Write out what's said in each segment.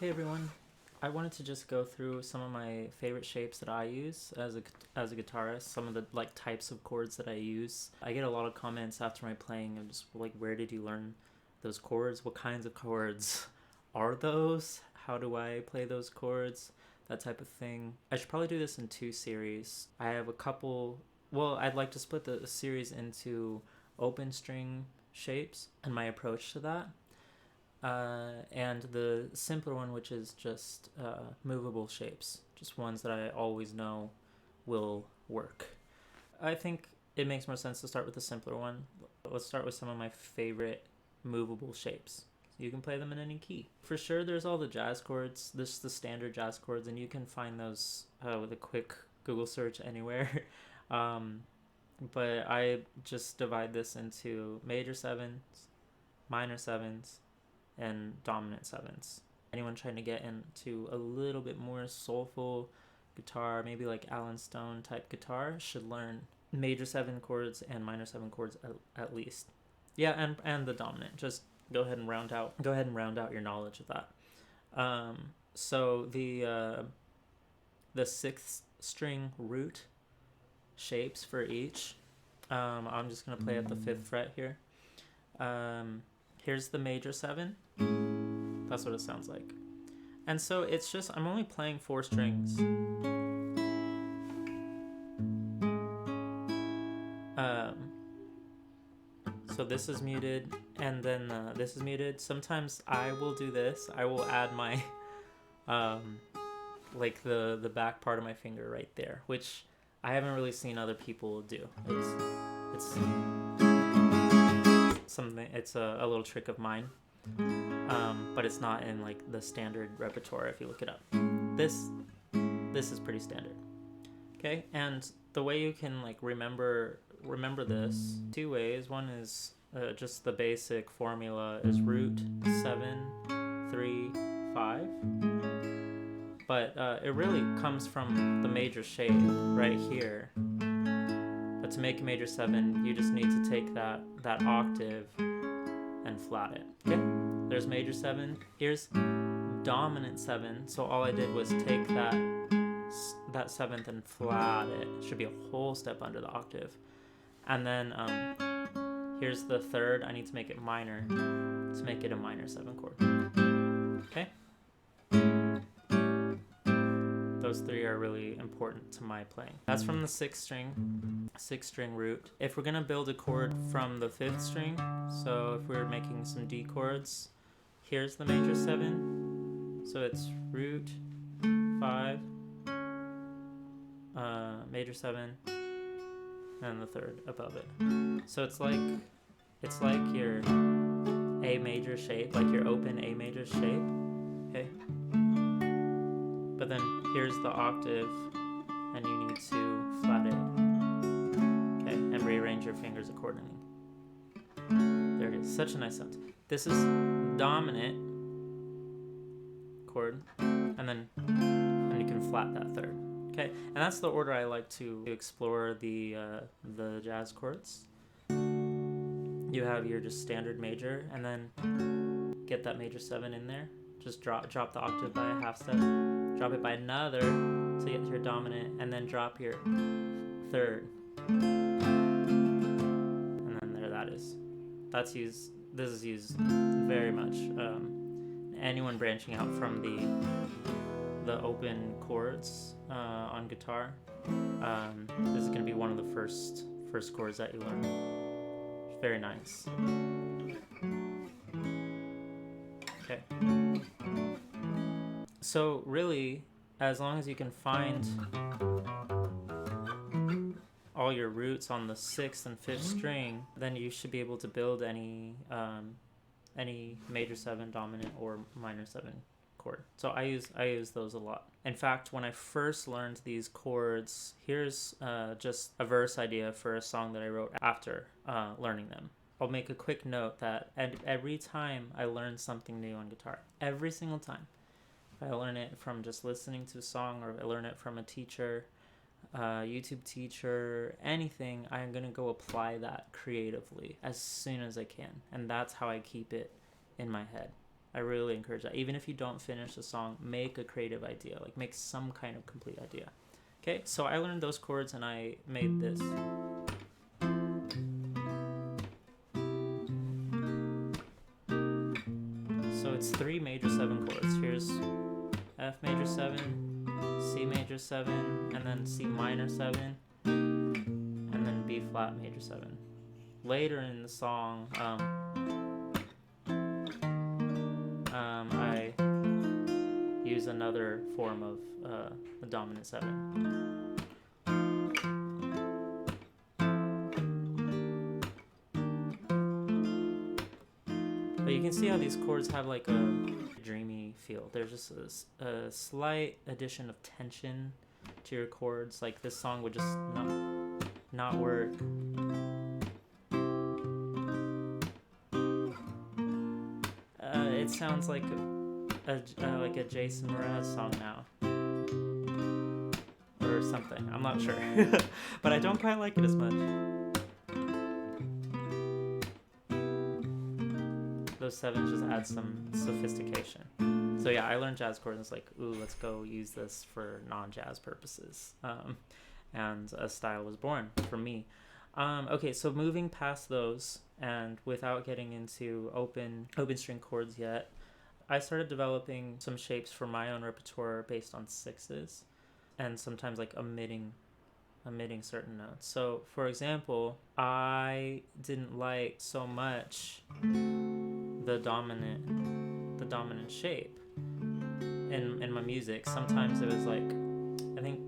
Hey everyone, I wanted to just go through some of my favorite shapes that I use as a guitarist, some of the types of chords that I use. I get a lot of comments after my playing of just like, where did you learn those chords? What kinds of chords are those? How do I play those chords? That type of thing. I should probably do this in two series. I have a couple, I'd like to split the series into open string shapes and my approach to that. And the simpler one, which is just movable shapes, just ones that I always know will work. I think it makes more sense to start with the simpler one. Let's start with some of my favorite movable shapes. You can play them in any key. For sure, there's all the jazz chords. This is the standard jazz chords, and you can find those with a quick Google search anywhere. But I just divide this into major sevens, minor sevens, and dominant sevens. Anyone trying to get into a little bit more soulful guitar, maybe like Alan Stone type guitar, should learn major seven chords and minor seven chords at least. Yeah, and the dominant. Just go ahead and round out your knowledge of that. So the sixth string root shapes for each. I'm just gonna play at the 5th fret here. Here's the major seven. That's what it sounds like. And so it's just, I'm only playing 4 strings. So this is muted, and then this is muted. Sometimes I will do this. I will add my, like the back part of my finger right there, which I haven't really seen other people do. It's something. It's a little trick of mine, but it's not in like the standard repertoire. If you look it up, this is pretty standard. Okay, and the way you can like remember this 2 ways. One is just the basic formula is root 7 3 5, but it really comes from the major shape right here. But to make a major 7, you just need to take that octave and flat it. Okay, there's major 7. Here's dominant 7. So all I did was take that 7th and flat it. Should be a whole step under the octave. And then here's the 3rd. I need to make it minor to make it a minor 7 chord. Okay. Those 3 are really important to my playing. That's from the 6th string root. If we're gonna build a chord from the 5th string, so if we're making some D chords, here's the major 7. So it's root 5, major 7, and the 3rd above it. So it's like your A major shape, like your open A major shape. Okay. But then here's the octave, and you need to flat it. Okay, and rearrange your fingers accordingly. There it is. Such a nice sound. This is dominant chord, and you can flat that 3rd. Okay, and that's the order I like to explore the jazz chords. You have your just standard major, and then get that major 7 in there. Just drop the octave by a half step. Drop it by another to get to your dominant, and then drop your 3rd. And then there that is. This is used very much. Anyone branching out from the open chords on guitar, this is going to be one of the first chords that you learn. Very nice. Okay. So really, as long as you can find all your roots on the 6th and 5th string, then you should be able to build any major 7, dominant, or minor 7 chord. So I use those a lot. In fact, when I first learned these chords, here's just a verse idea for a song that I wrote after learning them. I'll make a quick note that every time I learn something new on guitar, every single time, if I learn it from just listening to a song, or I learn it from a teacher, YouTube teacher, anything, I'm going to go apply that creatively as soon as I can. And that's how I keep it in my head. I really encourage that. Even if you don't finish the song, make a creative idea, like make some kind of complete idea. Okay, so I learned those chords and I made this. So it's 3 major 7 chords. Here's F major 7, C major 7, and then C minor 7, and then B flat major 7. Later in the song, I use another form of the dominant 7. But you can see how these chords have like a dreamy feel. There's just a slight addition of tension to your chords. Like this song would just not work. It sounds like a Jason Mraz song now, or something. I'm not sure, but I don't quite like it as much. Those 7s just add some sophistication. So yeah, I learned jazz chords and it's like, ooh, let's go use this for non-jazz purposes. And a style was born for me. Okay, so moving past those and without getting into open string chords yet, I started developing some shapes for my own repertoire based on 6s and sometimes like omitting certain notes. So for example, I didn't like so much the dominant shape in my music. Sometimes it was like, I think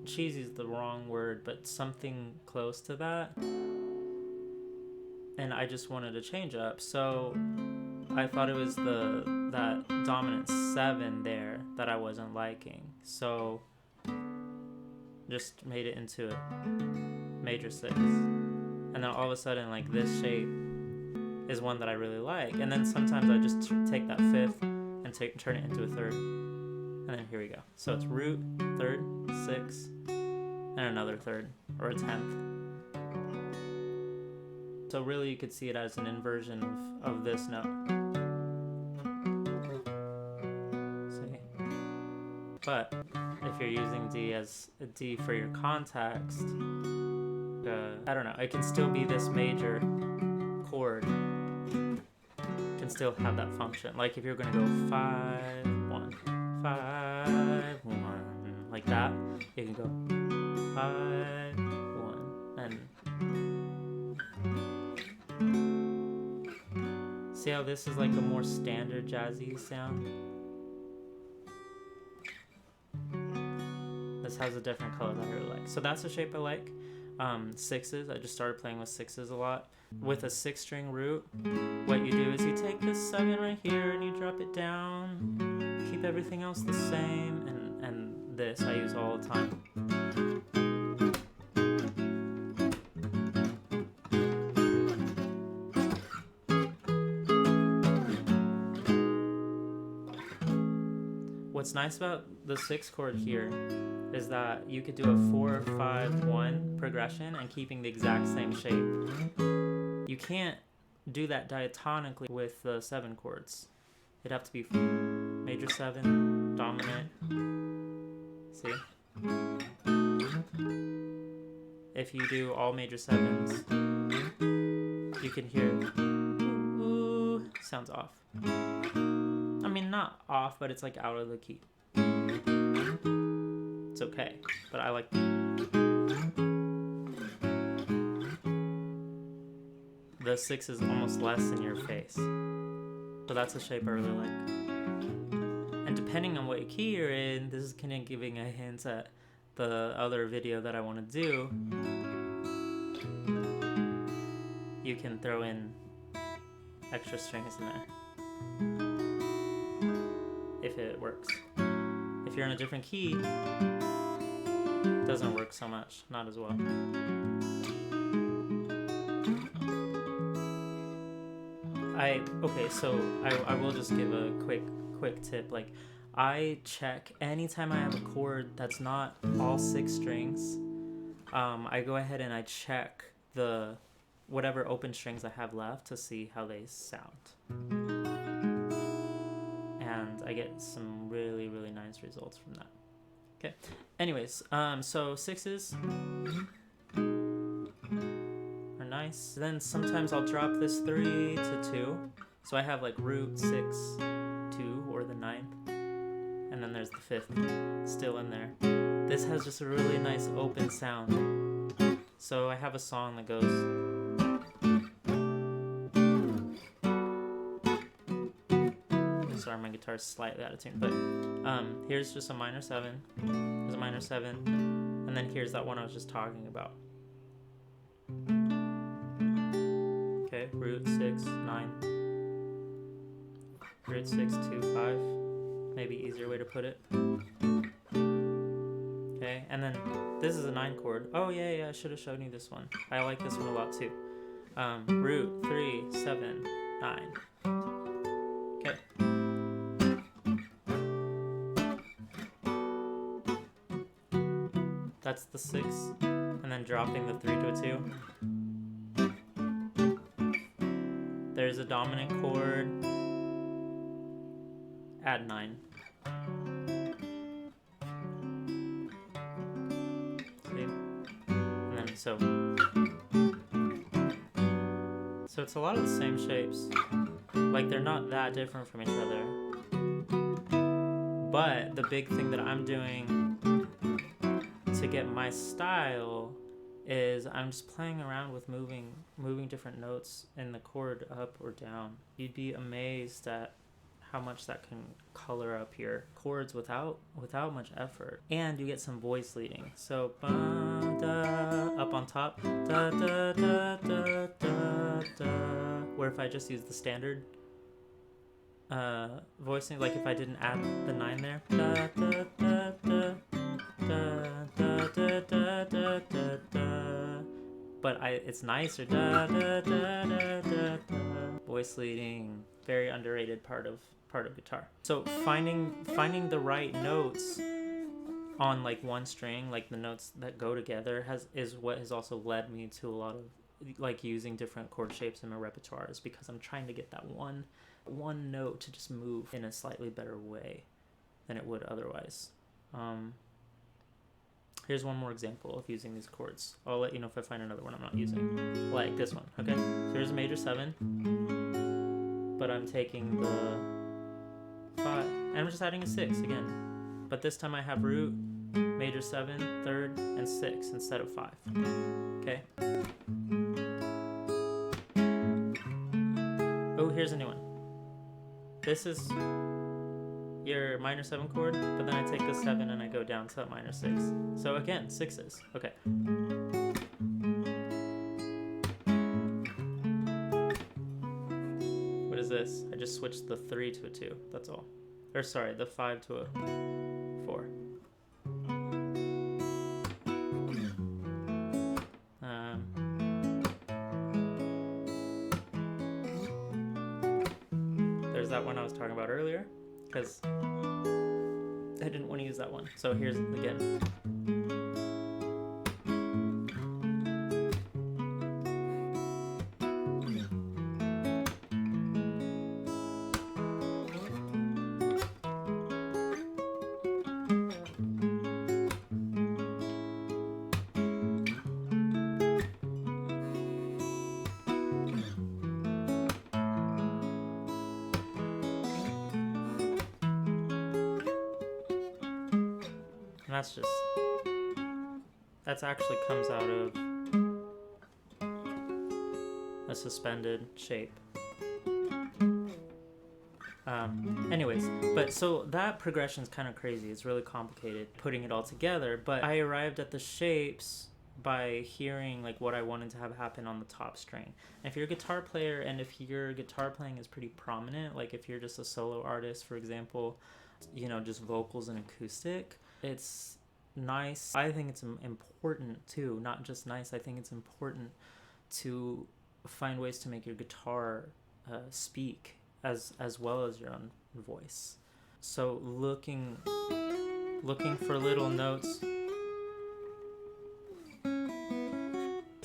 cheesy is the wrong word, but something close to that, and I just wanted to change up. So I thought it was that dominant 7 there that I wasn't liking, so just made it into a major 6, and then all of a sudden like this shape is one that I really like. And then sometimes I just take that 5th and turn it into a 3rd, and then here we go. So it's root, 3rd, 6, and another 3rd, or a 10th. So really you could see it as an inversion of this note. See? But if you're using D as a D for your context, I don't know, it can still be this major chord, can still have that function. Like if you're going to go 5, 1, 5, 1, like that, you can go 5, 1, and see how this is like a more standard jazzy sound? This has a different color that I really like. So that's a shape I like. 6s, I just started playing with 6s a lot. With a 6-string root, what you do is you take this 7 right here and you drop it down, keep everything else the same, and this I use all the time. What's nice about the 6 chord here is that you could do a 4, 5, 1 progression and keeping the exact same shape. You can't do that diatonically with the 7 chords. It'd have to be major 7, dominant. See? If you do all major 7s, you can hear ooh, sounds off. I mean, not off, but it's like out of the key. It's okay, but I like the 6 is almost less in your face. So that's a shape I really like. And depending on what key you're in, this is kind of giving a hint at the other video that I want to do. You can throw in extra strings in there if it works. If you're in a different key, it doesn't work so much, not as well. I will just give a quick tip. Like, I check anytime I have a chord that's not all 6 strings. I go ahead and I check the whatever open strings I have left to see how they sound. and I get some really, really nice results from that. Okay, anyways, so sixes are nice. Then sometimes I'll drop this 3 to 2. So I have like root 6, 2, or the 9th. And then there's the 5th still in there. This has just a really nice open sound. So I have a song that goes... Sorry, my guitar's slightly out of tune, but here's just a minor 7, there's a minor 7, and then here's that one I was just talking about. Okay, root 6, 9, root 6, 2, 5, maybe easier way to put it. Okay, and then this is a 9 chord. Oh yeah, I should have shown you this one. I like this one a lot too. Root 3, 7, 9. Okay. That's the 6, and then dropping the 3 to a 2. There's a dominant chord, add 9. See? And then so it's a lot of the same shapes. Like, they're not that different from each other. But the big thing that I'm doing to get my style is I'm just playing around with moving different notes in the chord up or down. You'd be amazed at how much that can color up your chords without much effort, and you get some voice leading. So ba, da, up on top, da, da, da, da, da, da. Where if I just use the standard voicing, like if I didn't add the 9 there, da, da, da, da, da, da, da, da, da, da, da. But it's nicer. Da, da, da, da, da, da. Voice leading, very underrated part of guitar. So finding the right notes on like one string, like the notes that go together, is what has also led me to a lot of like using different chord shapes in my repertoire, is because I'm trying to get that one note to just move in a slightly better way than it would otherwise. Here's one more example of using these chords. I'll let you know if I find another one I'm not using, like this one. Okay, so here's a major 7, but I'm taking the 5, and I'm just adding a 6 again. But this time I have root, major 7, 3rd, and 6 instead of 5. Okay. Oh, here's a new one. This is your minor 7 chord, but then I take the 7 and I go down to minor 6. So again, 6s. Okay. What is this? I just switched the 3 to a 2. That's all. Or sorry, the 5 to a 4. There's that one I was talking about earlier, because I didn't want to use that one. So here's again. And that's actually comes out of a suspended shape. Anyways, but so that progression is kind of crazy. It's really complicated putting it all together, but I arrived at the shapes by hearing like what I wanted to have happen on the top string. And if you're a guitar player, and if your guitar playing is pretty prominent, like if you're just a solo artist, for example, you know, just vocals and acoustic, it's nice. I think it's important too, not just nice, I think it's important to find ways to make your guitar speak as well as your own voice. So looking for little notes.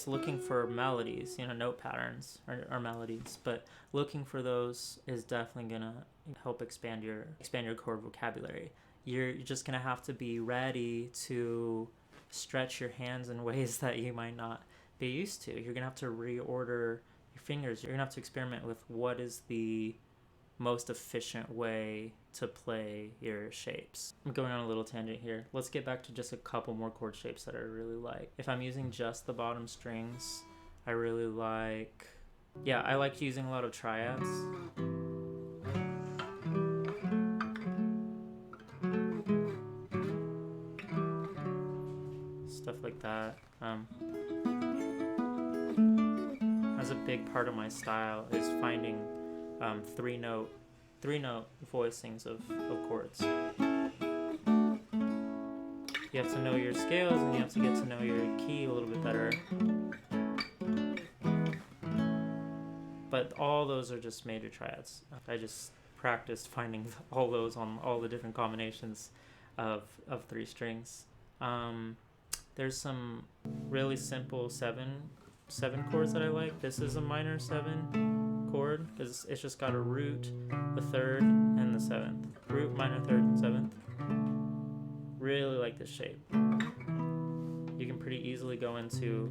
guess looking for melodies, note patterns or melodies, but looking for those is definitely gonna help expand your chord vocabulary. You're just gonna have to be ready to stretch your hands in ways that you might not be used to. You're gonna have to reorder your fingers. You're gonna have to experiment with what is the most efficient way to play your shapes. I'm going on a little tangent here. Let's get back to just a couple more chord shapes that I really like. If I'm using just the bottom strings, I really like, I like using a lot of triads. Stuff like that. As a big part of my style is finding three note voicings of chords. You have to know your scales and you have to get to know your key a little bit better. But all those are just major triads. I just practiced finding all those on all the different combinations of 3 strings. There's some really simple seven chords that I like. This is a minor 7 chord because it's just got a root, the 3rd, and the 7th. Root, minor 3rd, and 7th. Really like this shape. You can pretty easily go into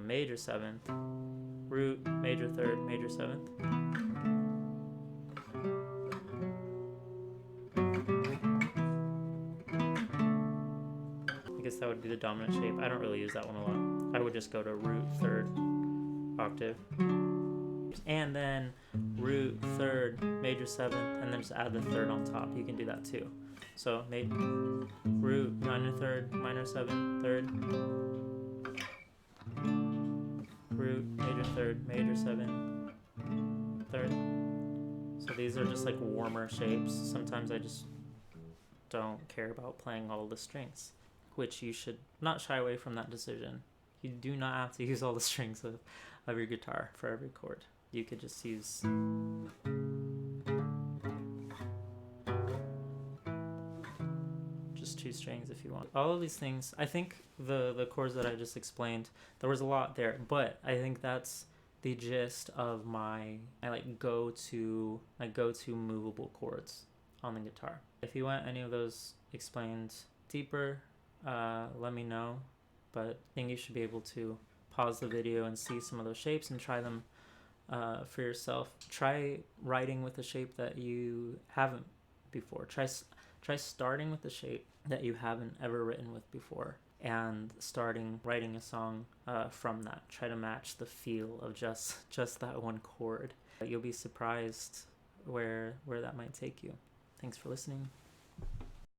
major 7th, root, major 3rd, major 7th. I guess that would be the dominant shape. I don't really use that one a lot. I would just go to root, 3rd, octave. And then root, 3rd, major 7th, and then just add the 3rd on top. You can do that too. So root, minor 3rd, minor 7th, 3rd. Root, major 3rd, major 7th, 3rd. So these are just like warmer shapes. Sometimes I just don't care about playing all the strings, which you should not shy away from that decision. You do not have to use all the strings of your guitar for every chord. You could just use just 2 strings if you want. All of these things, I think the chords that I just explained, there was a lot there, but I think that's the gist of my go-to movable chords on the guitar. If you want any of those explained deeper, let me know, but I think you should be able to pause the video and see some of those shapes and try them for yourself. Try writing with a shape that you haven't before. Try starting with a shape that you haven't ever written with before and writing a song from that. Try to match the feel of just that one chord. You'll be surprised where that might take you. Thanks for listening.